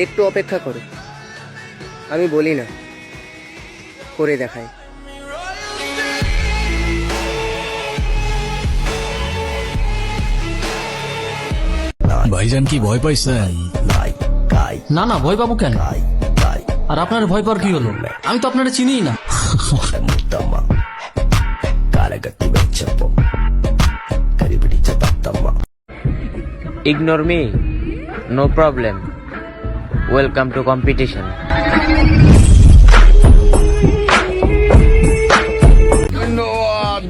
একটু অপেক্ষা করো, আমি বলি না, করে দেখাই। ভাইজান কি ভয় পাইছেন? না না, ভয় পাবো কেন? আর আপনার ভয় পাওয়ার কি হলো? আমি তো আপনারা চিনিই না। Ignore me, no problem. Welcome to competition.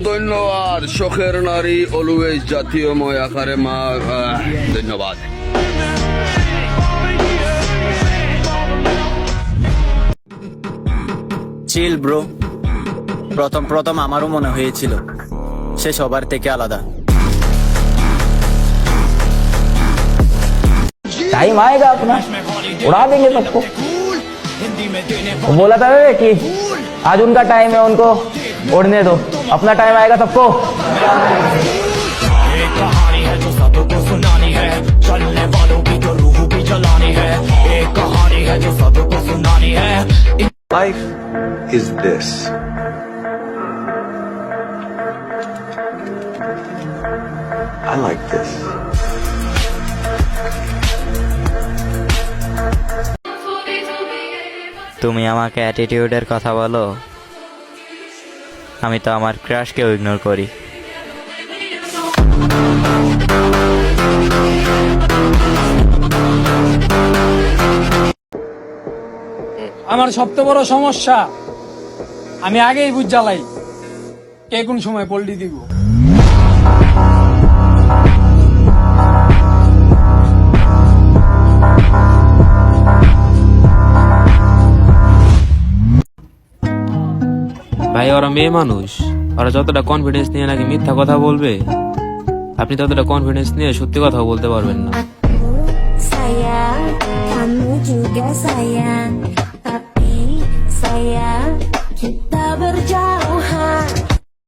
ধন্যবাদ শখের নারী অলওয়েজ জাতীয় ময় আকারে মা। ধন্যবাদ। চিল ব্রো, প্রথম আমারও মনে হয়েছিল সে সবার থেকে আলাদা। टाइम आएगा अपना, उड़ा देंगे सबको। वो बोला था कि आज उनका टाइम है, उनको उड़ने दो, अपना टाइम आएगा सबको। एक कहानी है जो सबको सुनानी है, चलने वालों की तो रूह भी जलानी है। एक कहानी है जो सबको सुनानी है। Life is this. I like this. তুমি আমাকে অ্যাটিটিউডের কথা বলো, আমি তো আমার ক্রাশকেও ইগনোর করি। আমার সবচেয়ে বড় সমস্যা, আমি আগেই বুঝ জ্বালাই কে কোন সময় পল্টি দিব। ভাই ওরা মেয়ে মানুষ, ওরা যতটা কনফিডেন্স নিয়ে নাকি মিথ্যা কথা বলবে, আপনি ততটা কনফিডেন্স নিয়ে সত্যি কথাও বলতে পারবেন না। Sayang, kamu juga sayang.